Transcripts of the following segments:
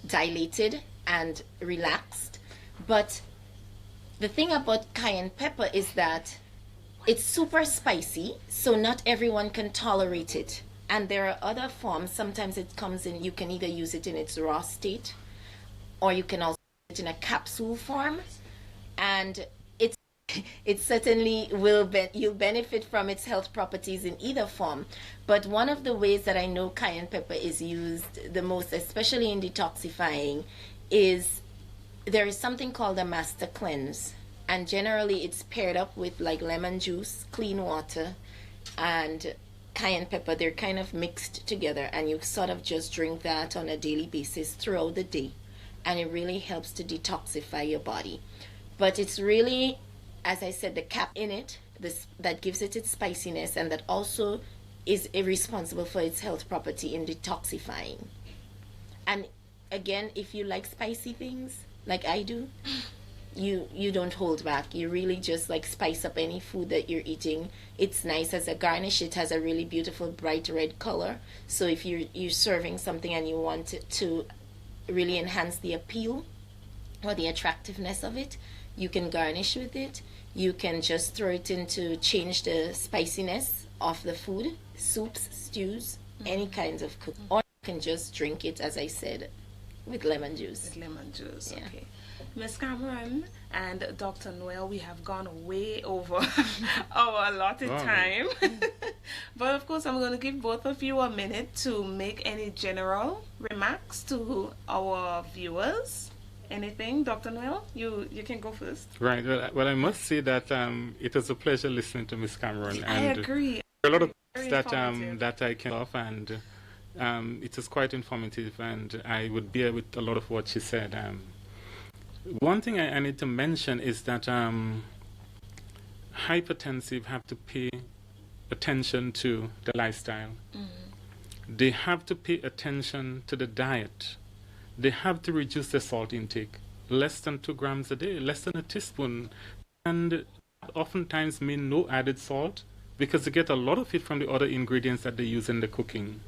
dilated and relaxed. But the thing about cayenne pepper is that it's super spicy, so not everyone can tolerate it. And there are other forms. Sometimes it comes in, you can either use it in its raw state, or you can also use it in a capsule form. And it certainly you'll benefit from its health properties in either form. But one of the ways that I know cayenne pepper is used the most, especially in detoxifying, is there is something called a master cleanse. And generally it's paired up with like lemon juice, clean water, and cayenne pepper. They're kind of mixed together, and you sort of just drink that on a daily basis throughout the day. And it really helps to detoxify your body. But it's really, as I said, the cap in it that gives it its spiciness, and that also is responsible for its health property in detoxifying. And again, if you like spicy things like I do, you don't hold back. You really just like spice up any food that you're eating. It's nice as a garnish. It has a really beautiful bright red color. So if you're serving something and you want it to really enhance the appeal or the attractiveness of it, you can garnish with it. You can just throw it in to change the spiciness of the food, soups, stews, any kinds of cooking. Or you can just drink it, as I said, with lemon juice. With lemon juice, Yeah. okay. Ms. Cameron and Dr. Noel, we have gone way over our allotted time. But of course, I'm going to give both of you a minute to make any general remarks to our viewers. Anything, Dr. Noel? You can go first. Right. Well, I must say that it was a pleasure listening to Ms. Cameron. I And agree. there are a lot of Very things informative. that I came off, and it was quite informative, and I would bear with a lot of what she said. One thing I need to mention is that hypertensive have to pay attention to the lifestyle. They have to pay attention to the diet. They have to reduce the salt intake, less than 2 grams a day, less than a teaspoon. And oftentimes mean no added salt, because they get a lot of it from the other ingredients that they use in the cooking.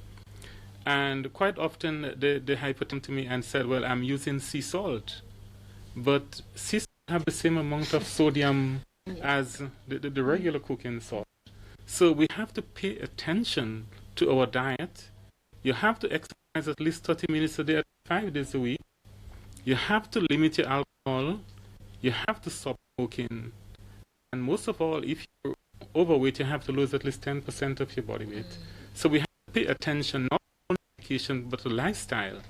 And quite often they hypertense to me and said, well, I'm using sea salt. But sea salt have the same amount of sodium as the regular cooking salt. So we have to pay attention to our diet. You have to exercise at least 30 minutes a day, 5 days a week. You have to limit your alcohol. You have to stop smoking. And most of all, if you're overweight, you have to lose at least 10% of your body weight. So we have to pay attention, not to medication, but to lifestyle.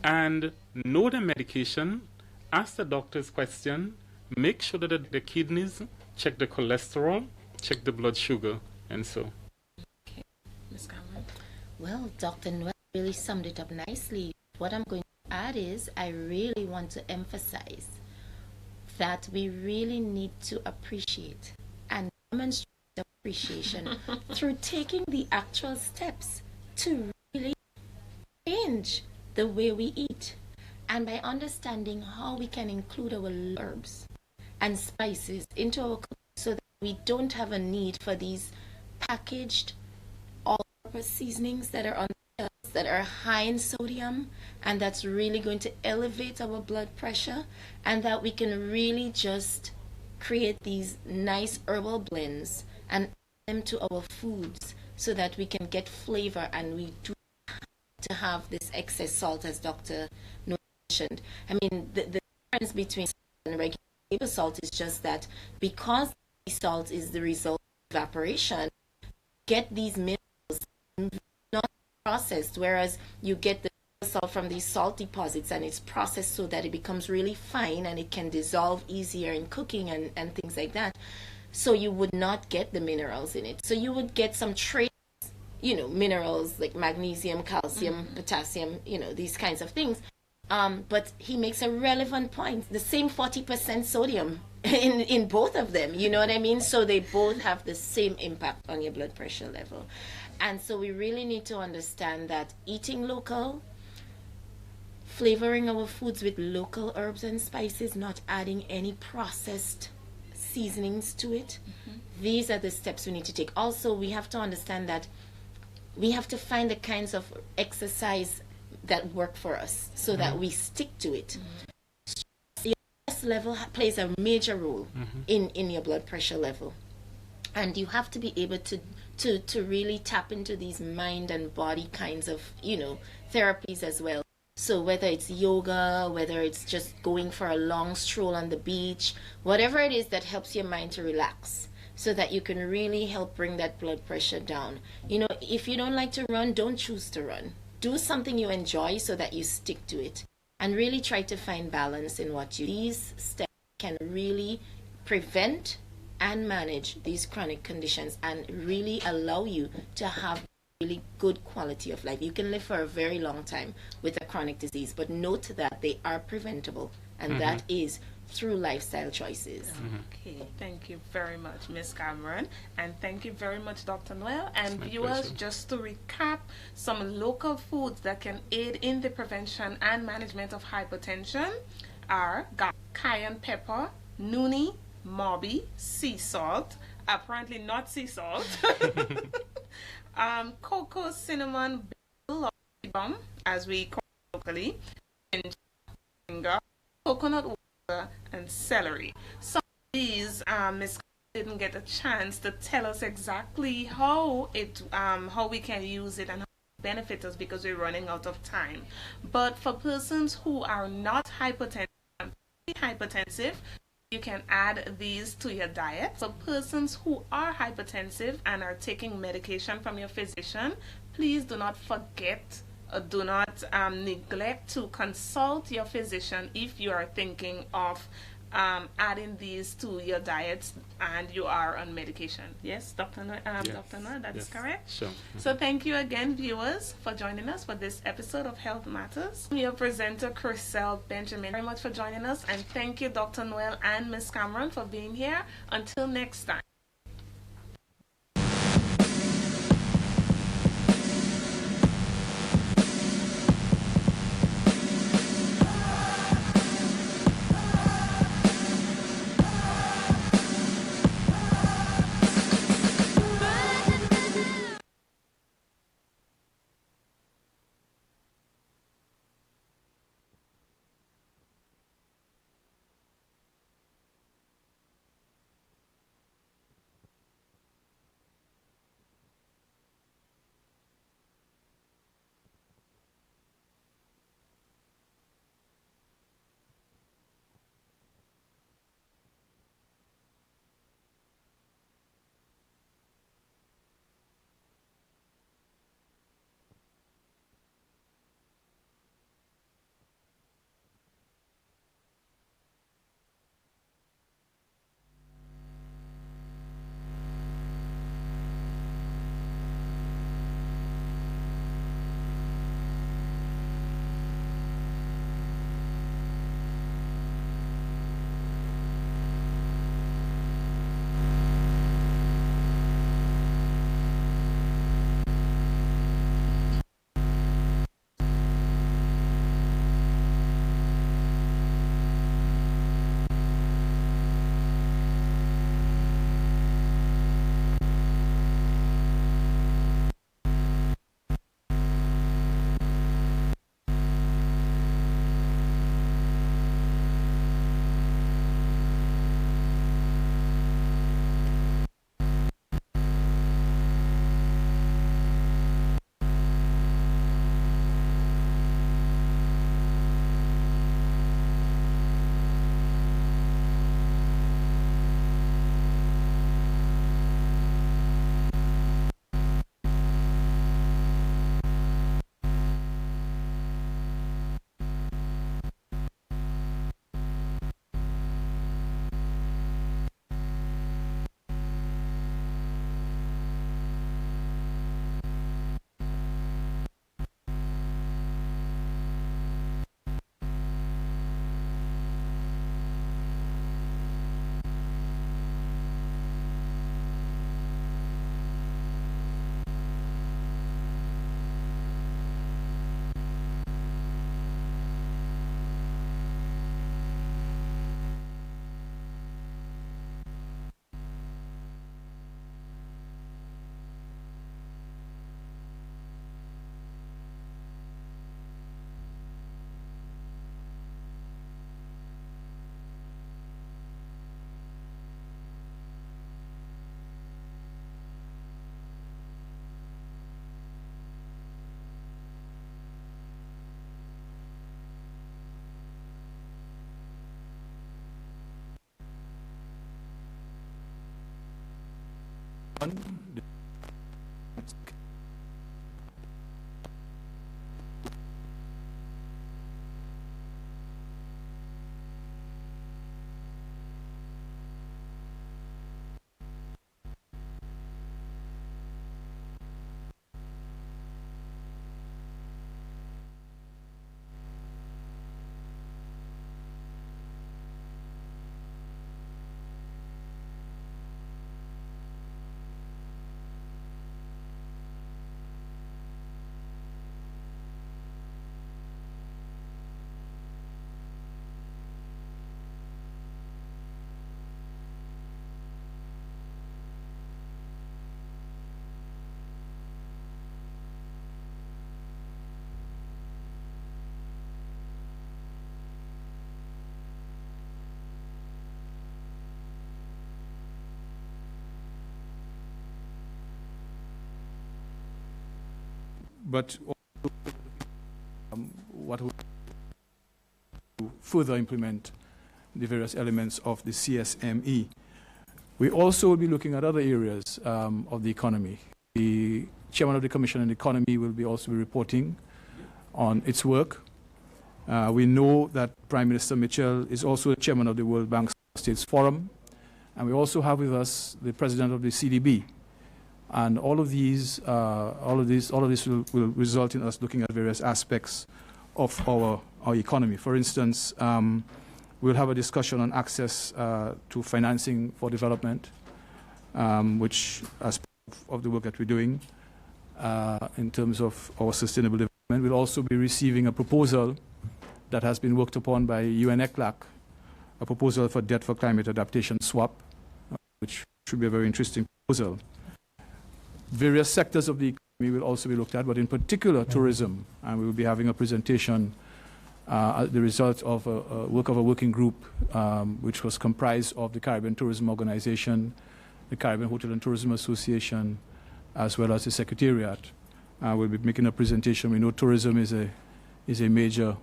And know the medication, ask the doctor's question, make sure that the kidneys, check the cholesterol, check the blood sugar, and so. Okay. Ms. Cameron? Well, Dr. Noel really summed it up nicely. What I'm going to add is I really want to emphasize that we really need to appreciate and demonstrate appreciation through taking the actual steps to really change the way we eat, and by understanding how we can include our herbs and spices into our cooking so that we don't have a need for these packaged all-purpose seasonings that are on that are high in sodium, and that's really going to elevate our blood pressure, and that we can really just create these nice herbal blends and add them to our foods so that we can get flavor, and we do have to have this excess salt, as Dr. Noel mentioned. I mean, the difference between salt and regular table salt is just that because the salt is the result of evaporation, get these minerals not processed, whereas you get the salt from these salt deposits and it's processed so that it becomes really fine and it can dissolve easier in cooking and things like that. So you would not get the minerals in it. So you would get some trace, minerals like magnesium, calcium, potassium, these kinds of things. But he makes a relevant point. The same 40% sodium in both of them, you know what I mean? So they both have the same impact on your blood pressure level. And so we really need to understand that eating local, flavoring our foods with local herbs and spices, not adding any processed seasonings to it, these are the steps we need to take. Also, we have to understand that we have to find the kinds of exercise that work for us so that we stick to it. Your stress level plays a major role in your blood pressure level. And you have to be able to really tap into these mind and body kinds of, therapies as well. So whether it's yoga, whether it's just going for a long stroll on the beach, whatever it is that helps your mind to relax so that you can really help bring that blood pressure down. If you don't like to run, don't choose to run. Do something you enjoy so that you stick to it. And really try to find balance in what you do. These steps can really prevent and manage these chronic conditions and really allow you to have really good quality of life. You can live for a very long time with a chronic disease, but note that they are preventable, and that is through lifestyle choices. Okay, thank you very much, Miss Cameron, and thank you very much, Dr. Noel. And My viewers, pleasure. just to recap, some local foods that can aid in the prevention and management of hypertension are cayenne pepper, nuni, Moby, sea salt, apparently not sea salt, cocoa, cinnamon, basil, or gum, as we call it locally, ginger, coconut water, and celery. Some of these, Miss didn't get a chance to tell us exactly how we can use it and how it benefits us because we're running out of time. But for persons who are not hypertensive, you can add these to your diet. For persons who are hypertensive and are taking medication from your physician, please do not forget or do not neglect to consult your physician if you are thinking of adding these to your diets and you are on medication. Yes, Dr. Dr. Noor, that is correct? Sure. So thank you again, viewers, for joining us for this episode of Health Matters. I'm your presenter, Chriselle Benjamin. Very much for joining us, and thank you, Dr. Noel and Miss Cameron, for being here. Until next time. But what would further implement the various elements of the CSME. We also will be looking at other areas of the economy. The chairman of the Commission on the Economy will also be reporting on its work. We know that Prime Minister Mitchell is also the chairman of the World Bank States Forum, and we also have with us the president of the CDB. And all of this will result in us looking at various aspects of our economy. For instance, we'll have a discussion on access to financing for development, which as part of the work that we're doing in terms of our sustainable development. We'll also be receiving a proposal that has been worked upon by UNECLAC, a proposal for debt for climate adaptation swap, which should be a very interesting proposal. Various sectors of the economy will also be looked at, but in particular tourism, and we will be having a presentation as the result of work of a working group which was comprised of the Caribbean Tourism Organization, the Caribbean Hotel and Tourism Association, as well as the Secretariat. We'll be making a presentation. We know tourism is a major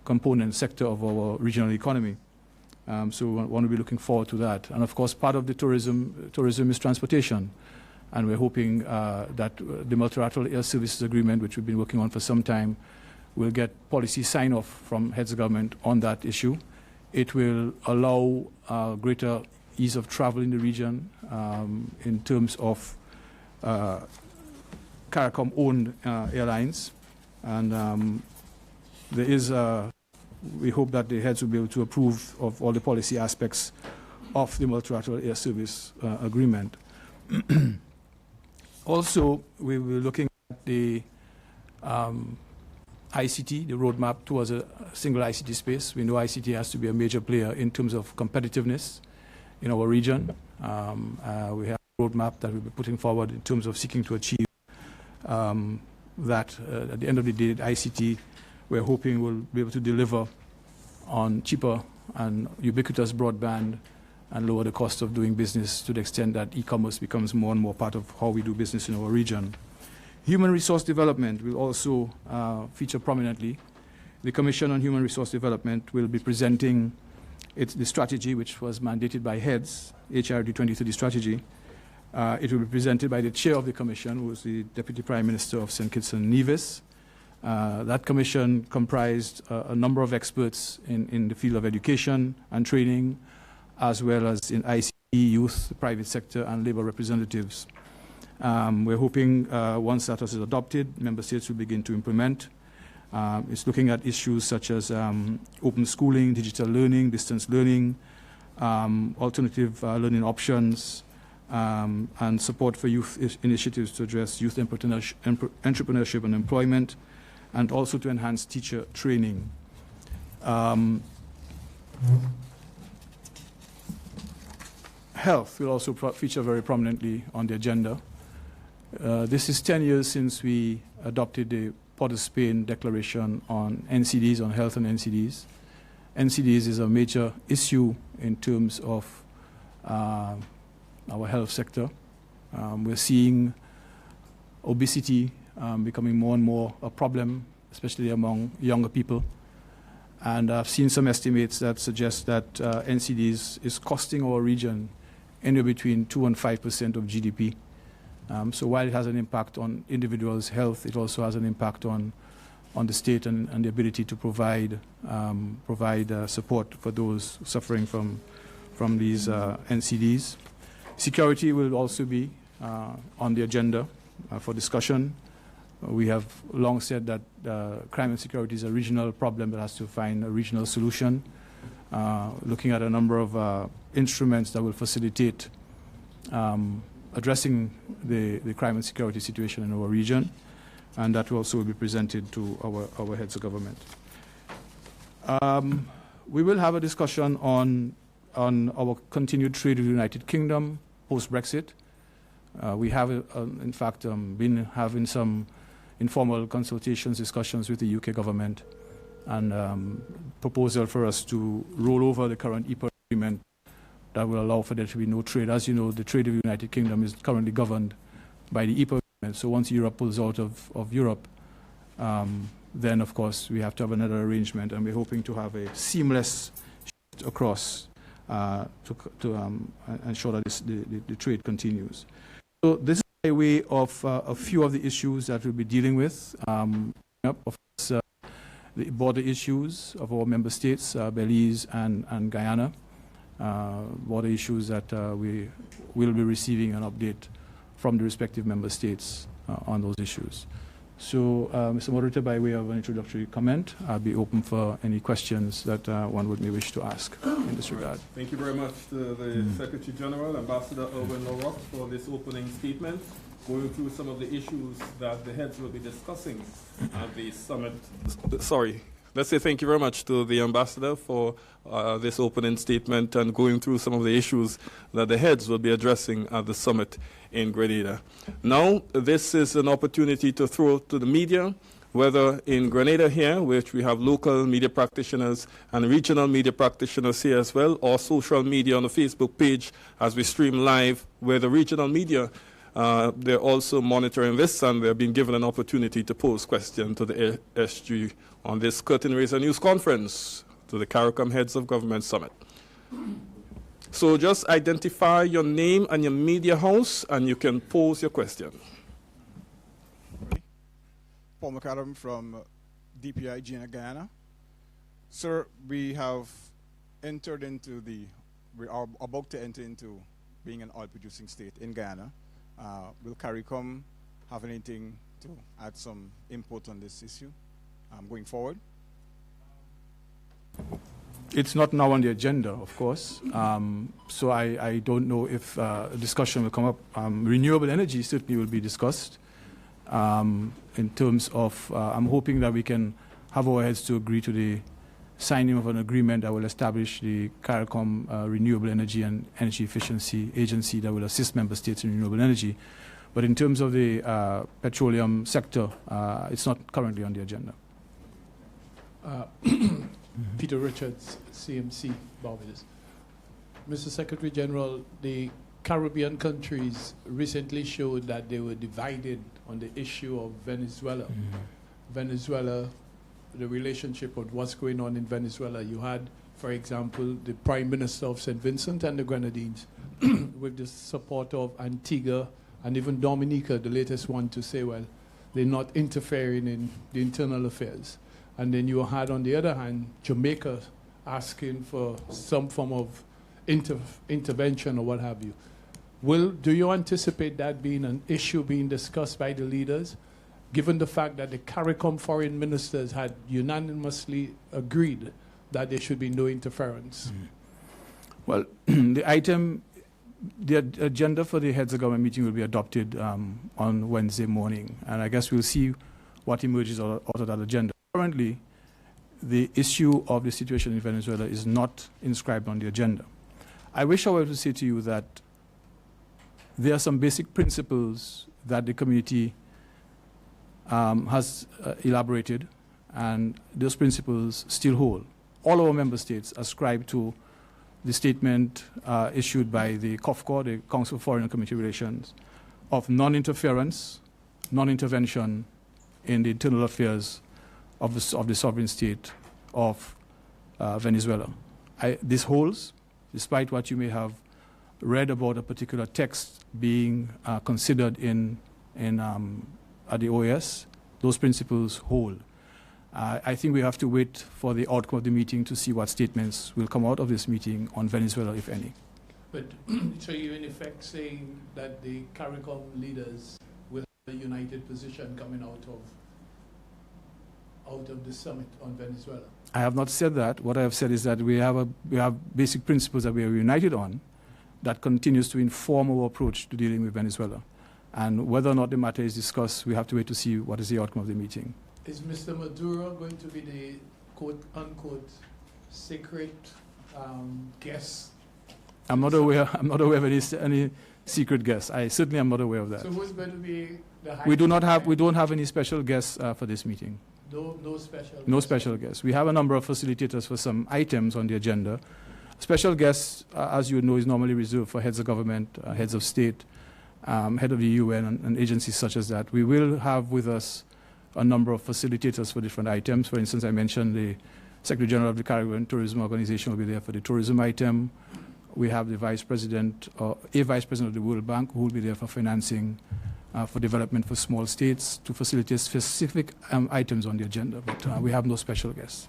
component sector of our regional economy. So we want to be looking forward to that. And of course, part of the tourism is transportation. And we're hoping that the multilateral air services agreement, which we've been working on for some time, will get policy sign-off from heads of government on that issue. It will allow greater ease of travel in the region in terms of CARICOM-owned airlines. And there is, we hope that the heads will be able to approve of all the policy aspects of the multilateral air service agreement. Also, we will be looking at the ICT, the roadmap towards a single ICT space. We know ICT has to be a major player in terms of competitiveness in our region. We have a roadmap that we'll be putting forward in terms of seeking to achieve that at the end of the day, ICT, we're hoping will be able to deliver on cheaper and ubiquitous broadband and lower the cost of doing business to the extent that e-commerce becomes more and more part of how we do business in our region. Human resource development will also feature prominently. The Commission on Human Resource Development will be presenting the strategy, which was mandated by heads, HRD 2030 strategy. It will be presented by the chair of the commission, who is the Deputy Prime Minister of St. Kitts and Nevis. That commission comprised a number of experts in the field of education and training, as well as in ICT, youth, the private sector, and labor representatives. We're hoping once that is adopted, member states will begin to implement. It's looking at issues such as open schooling, digital learning, distance learning, alternative learning options, and support for youth initiatives to address youth entrepreneurship and employment, and also to enhance teacher training. Health will also feature very prominently on the agenda. This is 10 years since we adopted the Port of Spain Declaration on NCDs, on health and NCDs. NCDs is a major issue in terms of our health sector. We're seeing obesity becoming more and more a problem, especially among younger people. And I've seen some estimates that suggest that NCDs is costing our region anywhere between 2 and 5% of GDP. So while it has an impact on individuals' health, it also has an impact on the state and the ability to provide support for those suffering from these NCDs. Security will also be on the agenda for discussion. We have long said that crime and security is a regional problem that has to find a regional solution, looking at a number of instruments that will facilitate addressing the crime and security situation in our region, and that will also be presented to our heads of government. We will have a discussion on our continued trade with the United Kingdom post-Brexit. We have, in fact, been having some informal consultations, discussions with the UK government, and proposal for us to roll over the current EPA agreement that will allow for there to be no trade. As you know, the trade of the United Kingdom is currently governed by the EPA agreement. So once Europe pulls out of Europe, then of course we have to have another arrangement, and we're hoping to have a seamless shift across to ensure that the trade continues. So this is a way of a few of the issues that we'll be dealing with. Of course, the border issues of our member states, Belize and Guyana. Border issues that we will be receiving an update from the respective member states on those issues. So, Mr. Moderator, by way of an introductory comment, I'll be open for any questions that one may wish to ask in this regard. Thank you very much to the Secretary General, Ambassador Irwin Larocque, for this opening statement, going through some of the issues that the heads will be discussing at the summit. Sorry. Let's say thank you very much to the Ambassador for this opening statement and going through some of the issues that the heads will be addressing at the summit in Grenada. Now, this is an opportunity to throw to the media, whether in Grenada here, which we have local media practitioners and regional media practitioners here as well, or social media on the Facebook page as we stream live, where the regional media they're also monitoring this, and they're being given an opportunity to pose questions to the SG on this Curtain Raiser News Conference to the CARICOM Heads of Government Summit. So just identify your name and your media house, and you can pose your question. Paul McAdam from DPI Guyana. Sir, we are about to enter into being an oil-producing state in Guyana. Will CARICOM have anything to add some input on this issue going forward? It's not now on the agenda, of course. So I don't know if a discussion will come up. Renewable energy certainly will be discussed in terms of, I'm hoping that we can have our heads to agree to the signing of an agreement that will establish the CARICOM Renewable Energy and Energy Efficiency Agency that will assist member states in renewable energy. But in terms of the petroleum sector, it's not currently on the agenda. Peter Richards, CMC, Barbados. Mr. Secretary General, the Caribbean countries recently showed that they were divided on the issue of Venezuela. Venezuela, the relationship of what's going on in Venezuela. You had, for example, the Prime Minister of St. Vincent and the Grenadines with the support of Antigua and even Dominica, the latest one, to say, well, they're not interfering in the internal affairs. And then you had, on the other hand, Jamaica asking for some form of intervention or what have you. Do you anticipate that being an issue being discussed by the leaders, given the fact that the CARICOM foreign ministers had unanimously agreed that there should be no interference? Well, the agenda for the heads of government meeting will be adopted on Wednesday morning, and I guess we'll see what emerges out of that agenda. Currently, the issue of the situation in Venezuela is not inscribed on the agenda. I wish, however, to say to you that there are some basic principles that the community has elaborated, and those principles still hold. All our member states ascribe to the statement issued by the COFCOR, the Council of Foreign and Community Relations, of non-interference, non-intervention in the internal affairs of the sovereign state of Venezuela. This holds, despite what you may have read about a particular text being considered at the OAS, those principles hold. I think we have to wait for the outcome of the meeting to see what statements will come out of this meeting on Venezuela, if any. But so you're in effect saying that the CARICOM leaders will have a united position coming out of the summit on Venezuela? I have not said that. What I have said is that we have basic principles that we are united on that continues to inform our approach to dealing with Venezuela. And whether or not the matter is discussed, we have to wait to see what is the outcome of the meeting. Is Mr. Maduro going to be the quote-unquote secret guest? I'm not aware of any secret guests. I certainly am not aware of that. So who's going to be the high? We don't have any special guests for this meeting. No special guests. We have a number of facilitators for some items on the agenda. Special guests, as you know, is normally reserved for heads of government, heads of state, head of the UN and agencies such as that. We will have with us a number of facilitators for different items. For instance, I mentioned the Secretary General of the Caribbean Tourism Organization will be there for the tourism item. We have the Vice President, a Vice President of the World Bank who will be there for financing for development for small states to facilitate specific items on the agenda. But we have no special guests.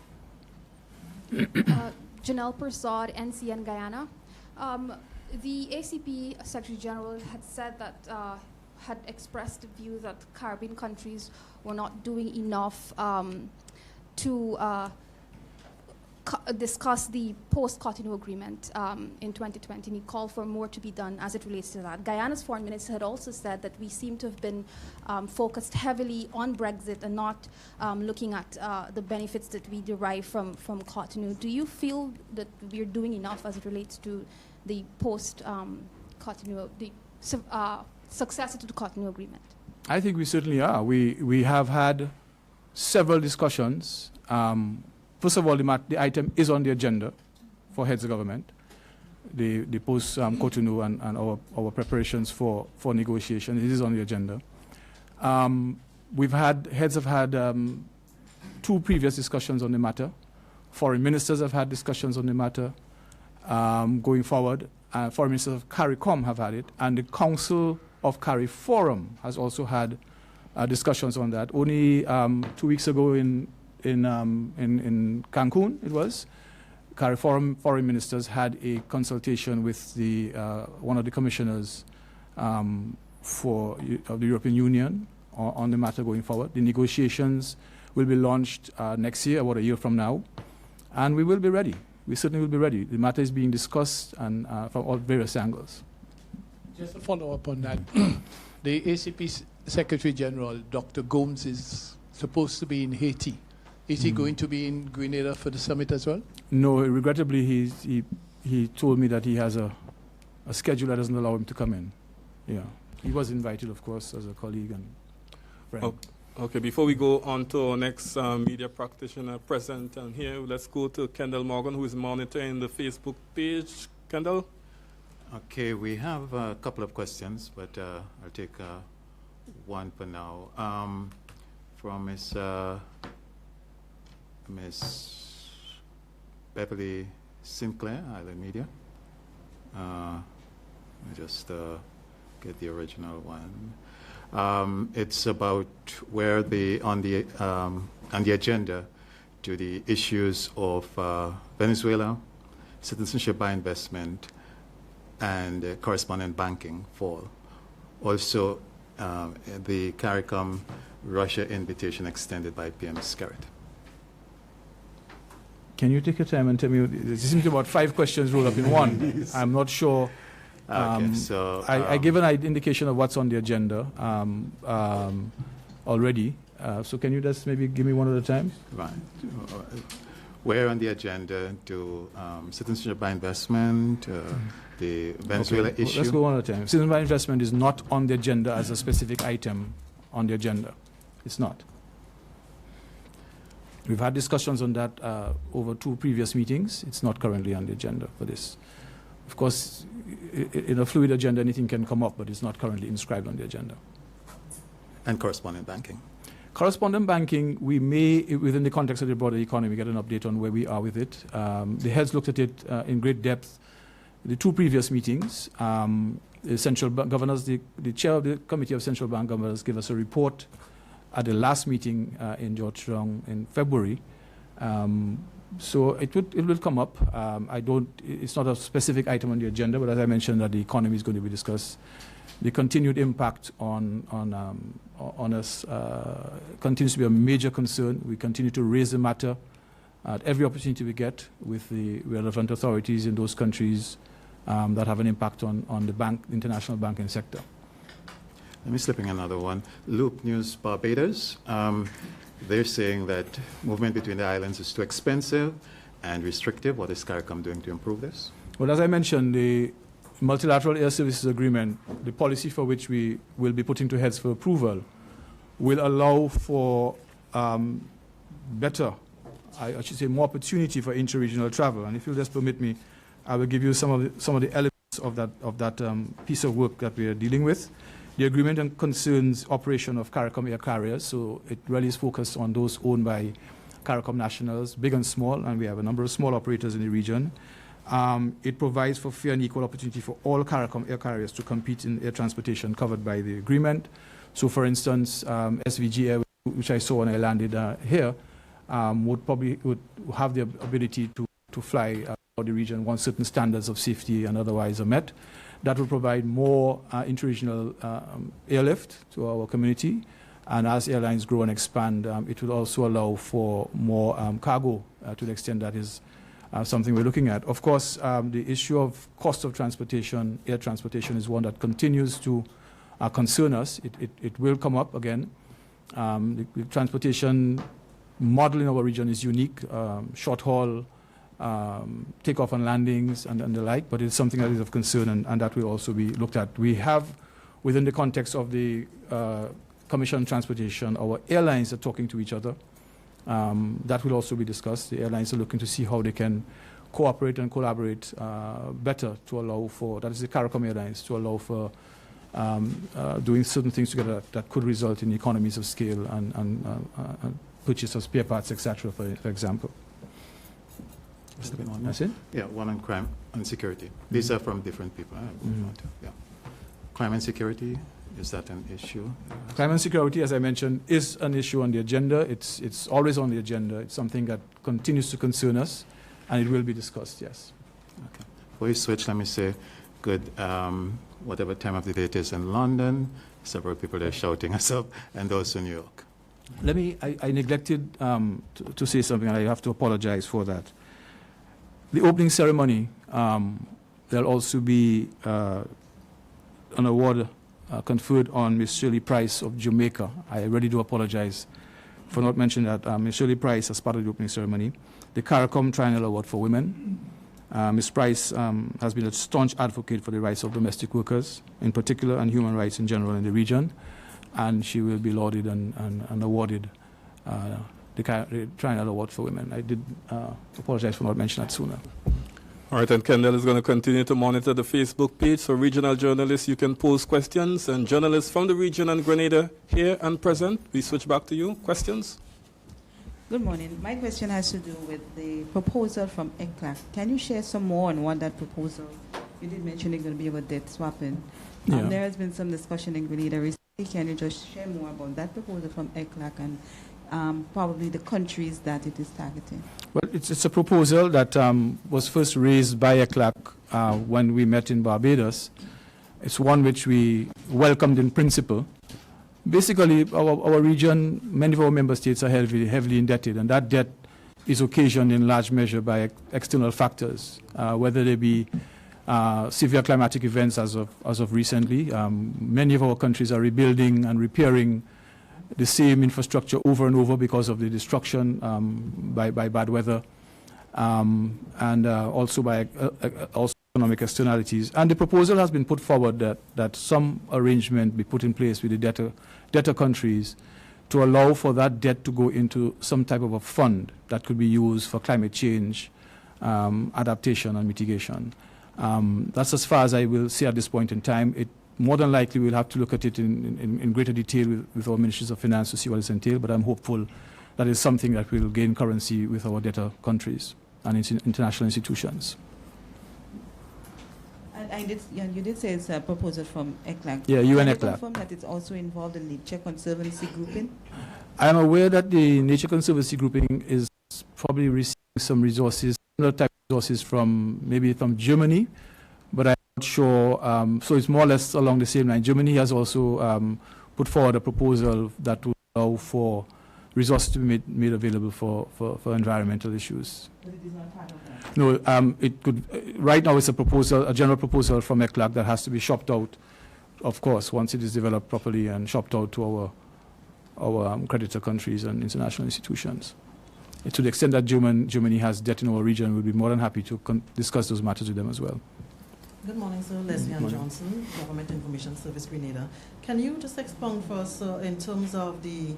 Janelle Persad, NCN Guyana. The ACP Secretary General had said that, had expressed the view that Caribbean countries were not doing enough to discuss the post-Cotonou agreement in 2020, and he called for more to be done as it relates to that. Guyana's foreign minister had also said that we seem to have been focused heavily on Brexit and not looking at the benefits that we derive from Cotonou. Do you feel that we're doing enough as it relates to the post-Cotonou, the successor to the Cotonou agreement? I think we certainly are. We have had several discussions. First of all, the item is on the agenda for heads of government, the post-Cotonou and our preparations for negotiation. It is on the agenda. Heads have had 2 previous discussions on the matter. Foreign ministers have had discussions on the matter. Going forward, foreign ministers of CARICOM have had it, and the Council of CARIFORUM has also had discussions on that. Only 2 weeks ago in Cancun, it was, CARIFORUM foreign ministers had a consultation with one of the commissioners of the European Union on the matter going forward. The negotiations will be launched next year, about a year from now, and we will be ready. We certainly will be ready. The matter is being discussed and from all various angles. Just to follow up on that, the ACP Secretary General, Dr. Gomes, is supposed to be in Haiti. Is he going to be in Grenada for the summit as well? No, regrettably, he told me that he has a schedule that doesn't allow him to come in. Yeah, he was invited, of course, as a colleague and friend. Okay, before we go on to our next media practitioner present and here, let's go to Kendall Morgan, who is monitoring the Facebook page. Kendall? Okay, we have a couple of questions, but I'll take one for now. From Miss Beverly Sinclair, Island Media. Let me just get the original one. It's about where on the agenda to the issues of Venezuela, citizenship by investment, and correspondent banking fall. Also, the CARICOM Russia invitation extended by PM Skerritt. Can you take your time and tell me? There seems to be about 5 questions rolled up in one. Yes. I'm not sure. Okay, so I gave an indication of what's on the agenda already. So can you just maybe give me one at a time? Right. Where on the agenda do citizenship by investment, the Venezuela issue? Let's go one at a time. Citizenship by investment is not on the agenda as a specific item on the agenda. It's not. We've had discussions on that over 2 previous meetings. It's not currently on the agenda for this. Of course, in a fluid agenda, anything can come up, but it's not currently inscribed on the agenda. And correspondent banking? Correspondent banking, we may, within the context of the broader economy, get an update on where we are with it. The heads looked at it in great depth the two previous meetings. The central bank governors, the chair of the Committee of Central Bank Governors gave us a report at the last meeting in Georgetown in February. So it will come up. It's not a specific item on the agenda, but as I mentioned, that the economy is going to be discussed. The continued impact on us continues to be a major concern. We continue to raise the matter at every opportunity we get with the relevant authorities in those countries that have an impact on the international banking sector. Let me slip in another one. Loop News Barbados. They're saying that movement between the islands is too expensive and restrictive. What is CARICOM doing to improve this? Well, as I mentioned, the Multilateral Air Services Agreement, the policy for which we will be putting to heads for approval, will allow for better, I should say, more opportunity for inter-regional travel. And if you'll just permit me, I will give you some of the elements of that piece of work that we are dealing with. The agreement concerns operation of CARICOM air carriers, so it really is focused on those owned by CARICOM nationals, big and small, and we have a number of small operators in the region. It provides for fair and equal opportunity for all CARICOM air carriers to compete in air transportation covered by the agreement. So, for instance, SVG Air, which I saw when I landed here, would have the ability to fly for the region once certain standards of safety and otherwise are met. That will provide more interregional airlift to our community. And as airlines grow and expand, it will also allow for more cargo to the extent that is something we're looking at. Of course, the issue of cost of transportation, air transportation, is one that continues to concern us. It will come up again. The transportation model in our region is unique, short haul, takeoff and landings and the like, but it's something that is of concern and that will also be looked at. We have, within the context of the Commission on Transportation, our airlines are talking to each other. That will also be discussed. The airlines are looking to see how they can cooperate and collaborate better to allow for, that is the CARICOM Airlines, to allow for doing certain things together that could result in economies of scale and purchase of spare parts, etc., for example. That's it? Yeah, one on crime and security. These are from different people. Yeah. Crime and security, is that an issue? Crime and security, as I mentioned, is an issue on the agenda. It's always on the agenda. It's something that continues to concern us, and it will be discussed, yes. Okay. Before you switch, let me say, good, whatever time of the day it is in London, several people are shouting us up, and those in New York. I neglected to say something, and I have to apologize for that. The opening ceremony, there'll also be an award conferred on Miss Shirley Price of Jamaica. I really do apologize for not mentioning that. Miss Shirley Price, as part of the opening ceremony, the CARICOM Triennial Award for Women. Ms. Price has been a staunch advocate for the rights of domestic workers in particular and human rights in general in the region, and she will be lauded and awarded the Triennial Award for Women. I did apologize for not mentioning that sooner. All right, and Kendall is going to continue to monitor the Facebook page. So regional journalists, you can pose questions, and journalists from the region and Grenada here and present, we switch back to you. Questions? Good morning. My question has to do with the proposal from ECLAC. Can you share some more on what that proposal? You did mention it's going to be about debt swapping. Yeah. There has been some discussion in Grenada recently. Can you just share more about that proposal from ECLAC and probably the countries that it is targeting? Well, it's a proposal that was first raised by ECLAC when we met in Barbados. It's one which we welcomed in principle. Basically, our region, many of our member states are heavily indebted, and that debt is occasioned in large measure by external factors, whether they be severe climatic events as of recently. Many of our countries are rebuilding and repairing the same infrastructure over and over because of the destruction by bad weather, and also by economic externalities. And the proposal has been put forward that some arrangement be put in place with the debtor countries to allow for that debt to go into some type of a fund that could be used for climate change, adaptation and mitigation. That's as far as I will say at this point in time. It more than likely we'll have to look at it in greater detail with our ministries of finance to see what it's entailed, but I'm hopeful that is something that will gain currency with our debtor countries and international institutions. You did say it's a proposal from ECLAC. Yeah, UN Can you ECLAC. confirm that it's also involved in Nature Conservancy grouping? I am aware that the Nature Conservancy grouping is probably receiving some resources, similar type of resources maybe from Germany, but I'm not sure. So it's more or less along the same line. Germany has also put forward a proposal that will allow for resources to be made available for environmental issues. But it is not part of that. No, it could. Right now, it's a general proposal from ECLAC that has to be shopped out, of course, once it is developed properly and shopped out to our creditor countries and international institutions. To the extent that Germany has debt in our region, we'll be more than happy to discuss those matters with them as well. Good morning, sir. Leslie-Ann Johnson, Government Information Service, Grenada. Can you just expound for us, in terms of the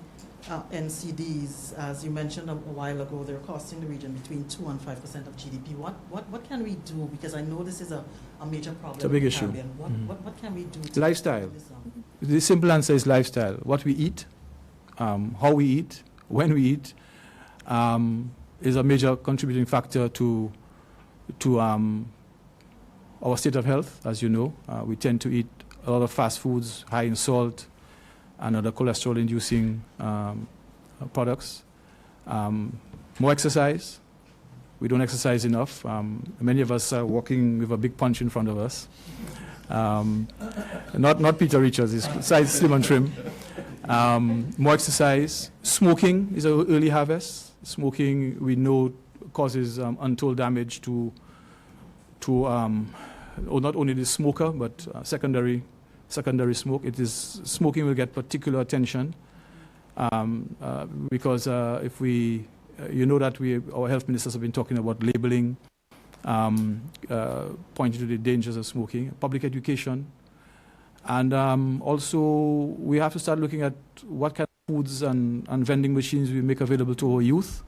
NCDs, as you mentioned a while ago, they're costing the region between 2 and 5% of GDP. What can we do? Because I know this is a major problem. It's a big in the issue. Caribbean. What can we do to Lifestyle. this on? The simple answer is lifestyle. What we eat, how we eat, when we eat, is a major contributing factor to our state of health. As you know, we tend to eat a lot of fast foods, high in salt, and other cholesterol-inducing products. More exercise. We don't exercise enough. Many of us are walking with a big punch in front of us. Not Peter Richards, it's size slim and trim. More exercise. Smoking is an early harvest. Smoking, we know, causes untold damage to not only the smoker, but secondary smoke. Smoking will get particular attention because if we, you know that our health ministers have been talking about labeling, pointing to the dangers of smoking, public education, and also we have to start looking at what kind of foods and vending machines we make available to our youth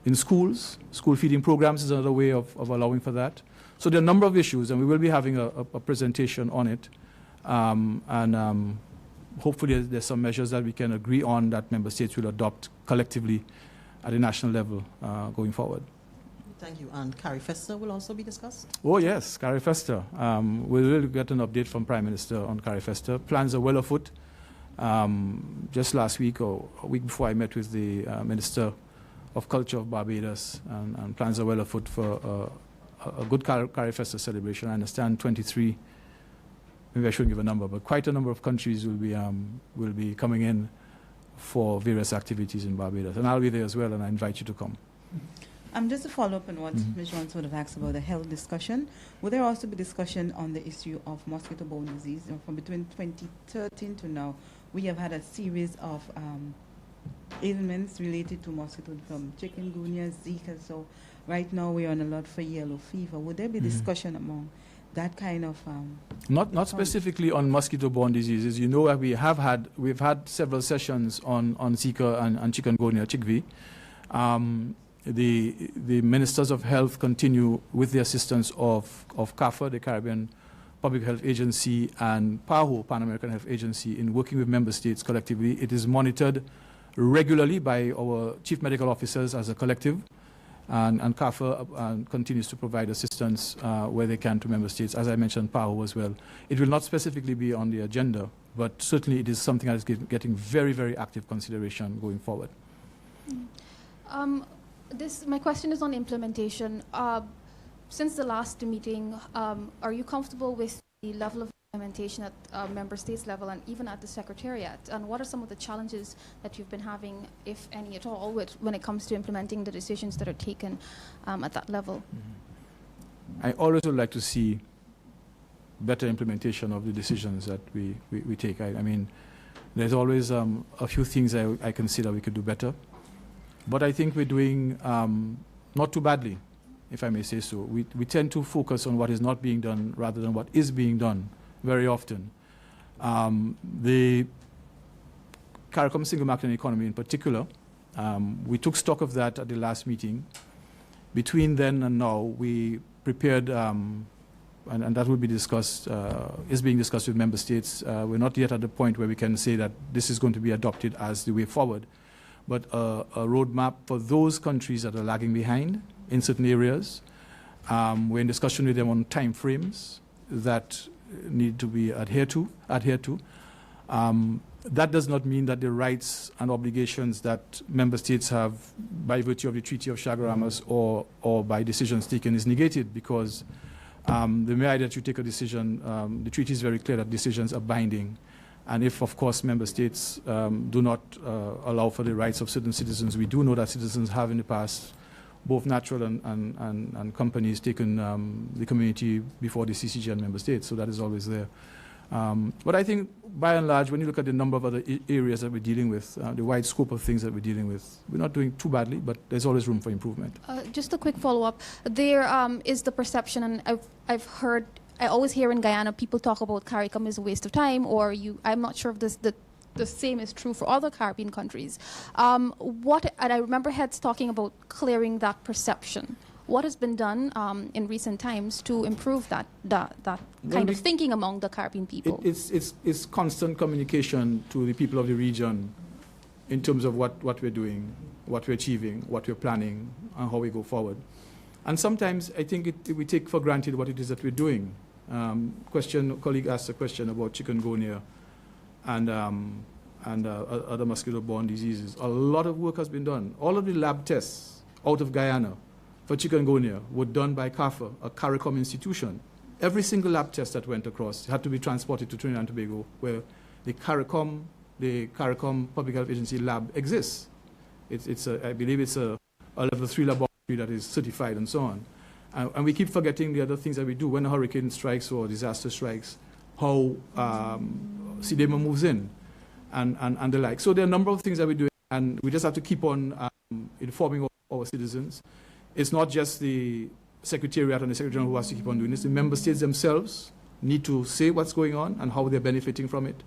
in schools. School feeding programs is another way of allowing for that. So there are a number of issues, and we will be having a presentation on it. Hopefully there's some measures that we can agree on that member states will adopt collectively at a national level going forward. Thank you. And CARIFESTA will also be discussed? Oh yes, CARIFESTA. We will get an update from Prime Minister on CARIFESTA. Plans are well afoot. Just last week or a week before, I met with the Minister of Culture of Barbados, and plans are well afoot for a good CARIFESTA celebration. I understand 23, maybe I shouldn't give a number, but quite a number of countries will be coming in for various activities in Barbados. And I'll be there as well, and I invite you to come. Just to follow up on what Ms. Johnson would have asked about the health discussion, will there also be discussion on the issue of mosquito-borne disease? From between 2013 to now, we have had a series of ailments related to mosquito, from chikungunya, Zika. So right now we're on alert for yellow fever. Would there be discussion among that kind of not specifically on mosquito-borne diseases? You know, we've had several sessions on Zika and chikungunya, CHIKV. The ministers of health continue with the assistance of CAFA, the Caribbean Public Health Agency, and PAHO, Pan American Health Agency, in working with member states collectively. It is monitored regularly by our chief medical officers as a collective, and CAFA continues to provide assistance where they can to member states, as I mentioned, PAHO as well. It will not specifically be on the agenda, but certainly it is something that is getting very, very active consideration going forward. My question is on implementation. Since the last meeting, are you comfortable with the level of implementation at member states level and even at the Secretariat? And what are some of the challenges that you've been having, if any at all, when it comes to implementing the decisions that are taken at that level? I always would like to see better implementation of the decisions that we take. I mean, there's always a few things I consider we could do better. But I think we're doing not too badly, if I may say so. We tend to focus on what is not being done rather than what is being done very often. The CARICOM single market and economy in particular, we took stock of that at the last meeting. Between then and now, we prepared, and that will be discussed, is being discussed with member states. We're not yet at the point where we can say that this is going to be adopted as the way forward, but a roadmap for those countries that are lagging behind in certain areas. We're in discussion with them on time frames that need to be adhered to. That does not mean that the rights and obligations that member states have by virtue of the Treaty of Chaguaramas or by decisions taken is negated, because the mere idea that you take a decision, the treaty is very clear that decisions are binding. And if, of course, member states do not allow for the rights of certain citizens, we do know that citizens have in the past, both natural and companies, taken the community before the CCG and member states. So that is always there. But I think, by and large, when you look at the number of other areas that we're dealing with, the wide scope of things that we're dealing with, we're not doing too badly, but there's always room for improvement. Just a quick follow-up. There is the perception, and I've heard, I always hear in Guyana people talk about CARICOM is a waste of time, or I'm not sure if the same is true for other Caribbean countries. And I remember heads talking about clearing that perception. What has been done in recent times to improve that kind of thinking among the Caribbean people? It's constant communication to the people of the region in terms of what we're doing, what we're achieving, what we're planning, and how we go forward. And sometimes I think we take for granted what it is that we're doing. Colleague asked a question about chikungunya and other mosquito-borne diseases. A lot of work has been done. All of the lab tests out of Guyana for chikungunya were done by CAFA, a CARICOM institution. Every single lab test that went across had to be transported to Trinidad and Tobago, where the CARICOM Public Health Agency lab exists. I believe it's a level 3 laboratory that is certified and so on. And we keep forgetting the other things that we do when a hurricane strikes or disaster strikes, how CDEMA moves in and the like. So there are a number of things that we do, and we just have to keep on informing our citizens. It's not just the Secretariat and the Secretary General who has to keep on doing this. The member states themselves need to say what's going on and how they're benefiting from it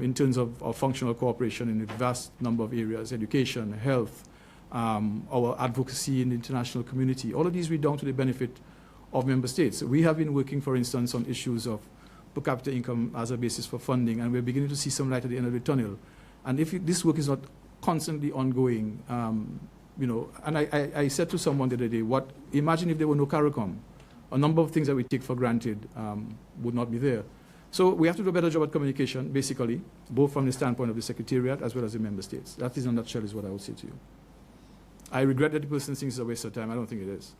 in terms of functional cooperation in a vast number of areas: education, health, our advocacy in the international community. All of these read down to the benefit of member states. We have been working, for instance, on issues of per capita income as a basis for funding, and we're beginning to see some light at the end of the tunnel. And if this work is not constantly ongoing, and I said to someone the other day, imagine if there were no CARICOM. A number of things that we take for granted would not be there. So we have to do a better job at communication, basically, both from the standpoint of the Secretariat as well as the member states. That is, in a nutshell, is what I would say to you. I regret that the person thinks it's a waste of time. I don't think it is.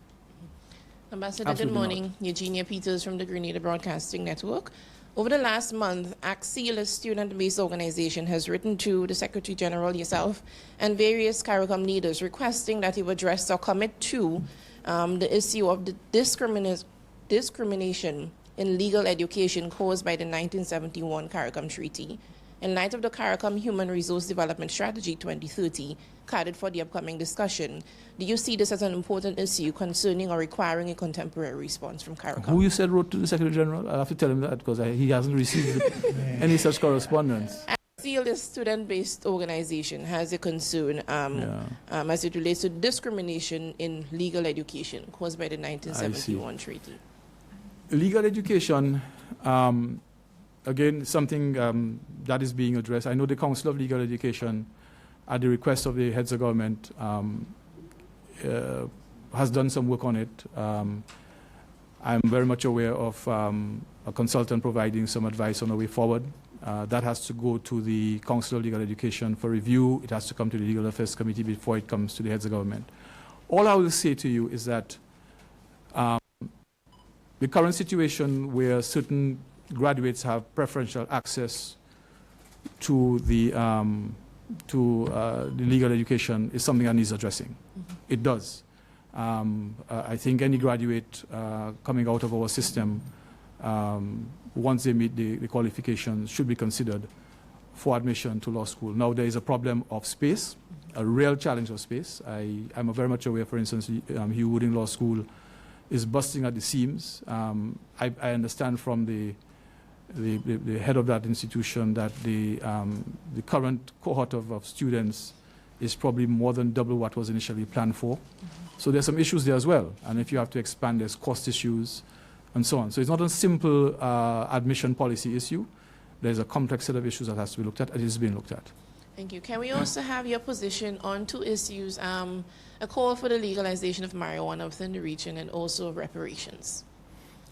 Ambassador, Absolutely good morning. not. Eugenia Peters from the Grenada Broadcasting Network. Over the last month, ACSEAL, a student-based organization, has written to the Secretary General, yourself, and various CARICOM leaders requesting that you address or commit to the issue of the discrimination in legal education caused by the 1971 CARICOM Treaty. In light of the CARICOM Human Resource Development Strategy 2030, carded for the upcoming discussion, do you see this as an important issue concerning or requiring a contemporary response from CARICOM? Who you said wrote to the Secretary General? I'll have to tell him that because he hasn't received any such correspondence. ACSEAL, a student-based organization, has a concern as it relates to discrimination in legal education caused by the 1971 treaty. Legal education, again, something that is being addressed. I know the Council of Legal Education, at the request of the heads of government, has done some work on it. I'm very much aware of a consultant providing some advice on the way forward. That has to go to the Council of Legal Education for review. It has to come to the Legal Affairs Committee before it comes to the heads of government. All I will say to you is that the current situation where certain graduates have preferential access to the legal education is something that needs addressing. Mm-hmm. It does. I think any graduate coming out of our system, once they meet the qualifications, should be considered for admission to law school. Now, there is a problem of space, a real challenge of space. I'm very much aware, for instance, Hugh Wooding Law School is busting at the seams. I understand from the head of that institution that the current cohort of students is probably more than double what was initially planned for. Mm-hmm. So there's some issues there as well. And if you have to expand, there's cost issues and so on. So it's not a simple admission policy issue. There's a complex set of issues that has to be looked at. It is being looked at. Thank you. Can we also have your position on two issues, a call for the legalization of marijuana within the region and also reparations?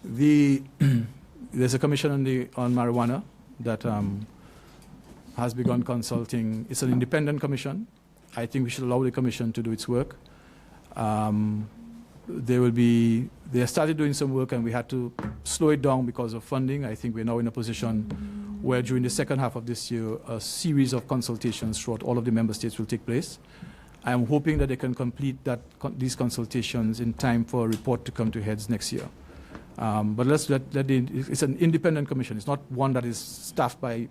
There's a commission on marijuana that has begun consulting. It's an independent commission. I think we should allow the commission to do its work. They started doing some work and we had to slow it down because of funding. I think we're now in a position where during the second half of this year, a series of consultations throughout all of the member states will take place. I am hoping that they can complete these consultations in time for a report to come to heads next year. But it's an independent commission. It's not one that is staffed by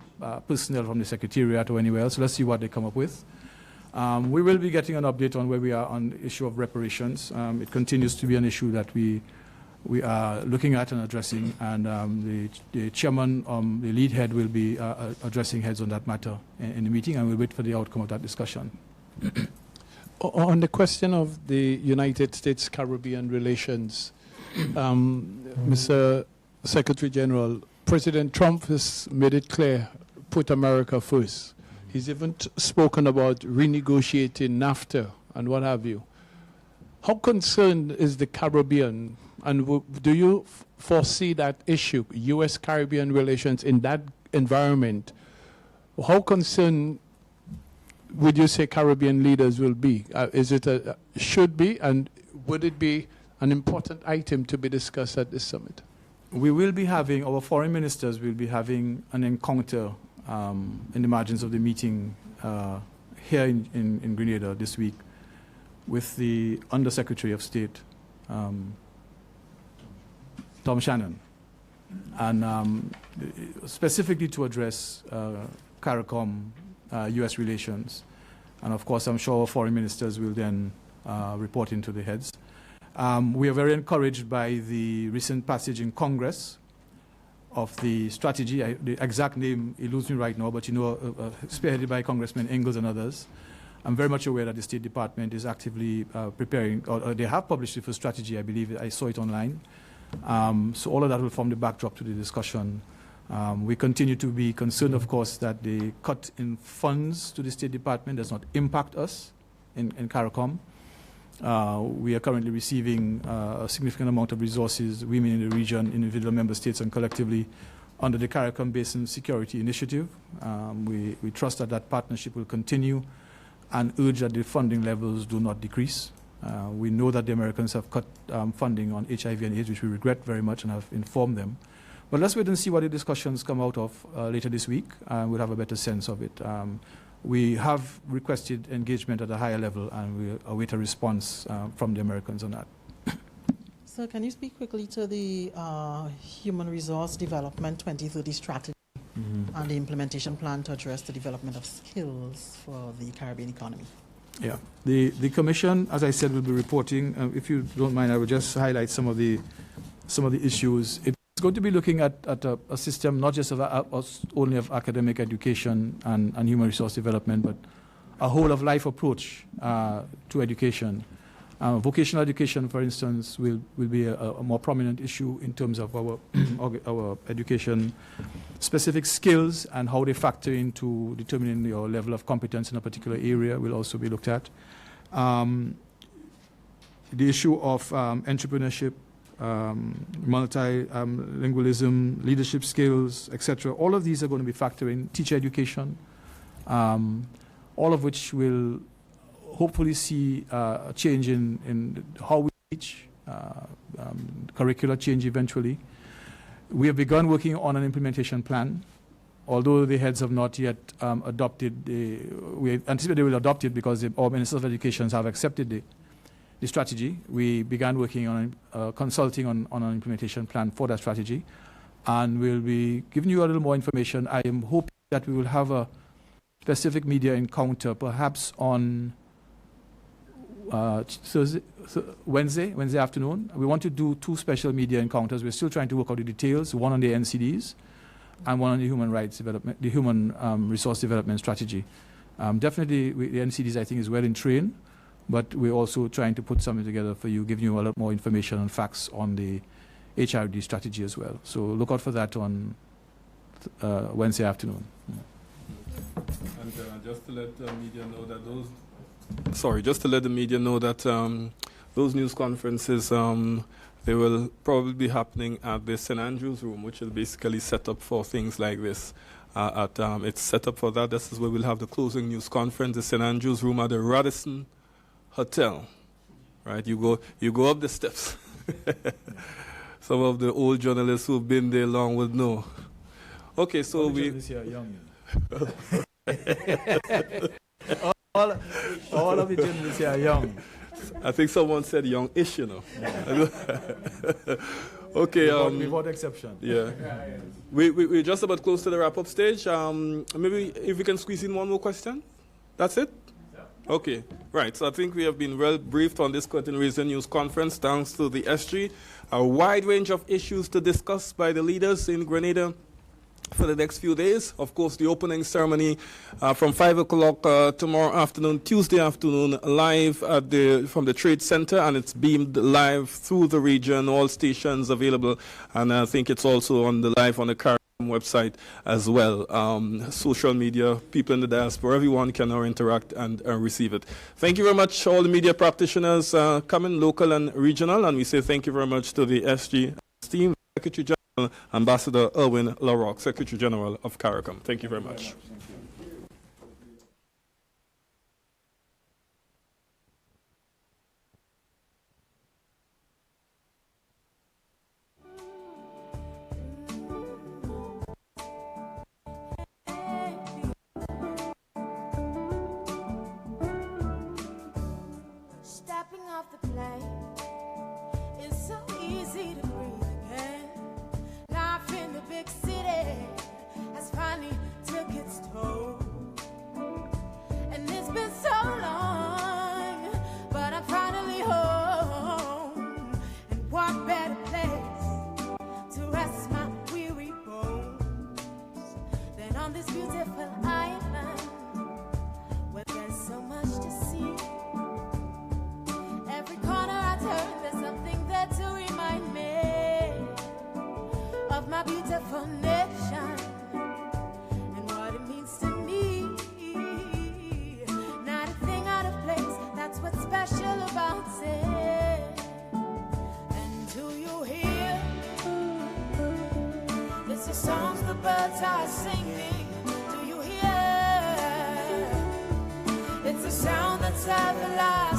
personnel from the Secretariat or anywhere else. So let's see what they come up with. We will be getting an update on where we are on the issue of reparations. It continues to be an issue that we are looking at and addressing, and the chairman, the lead head, will be addressing heads on that matter in the meeting, and we'll wait for the outcome of that discussion. On the question of the United States-Caribbean relations, Mr. Secretary General, President Trump has made it clear, put America first. He's even spoken about renegotiating NAFTA and what have you. How concerned is the Caribbean, and do you foresee that issue, U.S.-Caribbean relations in that environment? How concerned would you say Caribbean leaders will be? Is it should be, and would it be an important item to be discussed at this summit? We will be having, our foreign ministers will be having an encounter in the margins of the meeting here in Grenada this week with the Undersecretary of State, Tom Shannon, and specifically to address CARICOM, U.S. relations. And of course, I'm sure our foreign ministers will then report into the heads. We are very encouraged by the recent passage in Congress of the strategy. The exact name eludes me right now, but spearheaded by Congressman Ingalls and others. I'm very much aware that the State Department is actively preparing, or they have published the first strategy, I believe. I saw it online. So all of that will form the backdrop to the discussion. We continue to be concerned, of course, that the cut in funds to the State Department does not impact us in CARICOM. We are currently receiving a significant amount of resources, women in the region, individual member states, and collectively under the CARICOM Basin Security Initiative. We trust that that partnership will continue and urge that the funding levels do not decrease. We know that the Americans have cut funding on HIV and AIDS, which we regret very much and have informed them. But let's wait and see what the discussions come out of later this week, and we'll have a better sense of it. We have requested engagement at a higher level, and we await a response from the Americans on that. So can you speak quickly to the Human Resource Development 2030 strategy and the implementation plan to address the development of skills for the Caribbean economy? Yeah, the Commission, as I said, will be reporting. If you don't mind, I will just highlight some of the issues. It's going to be looking at a system not just only of academic education and human resource development, but a whole of life approach to education. Vocational education, for instance, will be a more prominent issue in terms of our education specific skills and how they factor into determining your level of competence in a particular area will also be looked at. The issue of entrepreneurship, multilingualism, leadership skills, etc. All of these are going to be factored in. Teacher education, all of which will hopefully see a change in how we teach, curricular change eventually. We have begun working on an implementation plan. Although the heads have not yet adopted, we anticipate they will adopt it because our ministers of education have accepted the strategy. We began working on consulting on an implementation plan for that strategy, and we'll be giving you a little more information. I am hoping that we will have a specific media encounter, perhaps on Wednesday afternoon. We want to do 2 special media encounters. We're still trying to work out the details, one on the NCDs and one on the human rights development, the human resource development strategy. Definitely, the NCDs, I think, is well in train, but we're also trying to put something together for you, giving you a lot more information and facts on the HRD strategy as well. So look out for that on Wednesday afternoon. Yeah. And just to let the media know that those news conferences, They will probably be happening at the St. Andrew's Room, which is basically set up for things like this. It's set up for that. This is where we'll have the closing news conference, the St. Andrew's Room at the Radisson Hotel. Right, you go up the steps. Some of the old journalists who've been there long would know. Okay, so all we. Are young. all of the journalists here are young. I think someone said young-ish, you know. Okay. Without exception. Yeah. We're just about close to the wrap-up stage. Maybe if we can squeeze in one more question. That's it? Okay, right. So I think we have been well briefed on this curtain raiser news conference, thanks to the SG. A wide range of issues to discuss by the leaders in Grenada for the next few days. Of course, the opening ceremony from 5 o'clock tomorrow afternoon, Tuesday afternoon, live at from the Trade Center, and it's beamed live through the region, all stations available, and I think it's also on the live on the CARICOM website as well. Social media, people in the diaspora, everyone can now interact and receive it. Thank you very much, all the media practitioners coming, local and regional, and we say thank you very much to the SG team, Secretary General, Ambassador Irwin Larocque, Secretary General of CARICOM. Thank you very much. Stepping off the plane is so easy to breathe again. Life in the big city has finally took its toll, and it's been so long, but I'm finally home. And what better place to rest my weary bones than on this beautiful island where there's so much to see. Every corner I turn, there's something there to remind me of my beautiful nation and what it means to me. Not a thing out of place, that's what's special about it. And do you hear? It's the songs the birds are singing. Do you hear? It's a sound that's ever alive.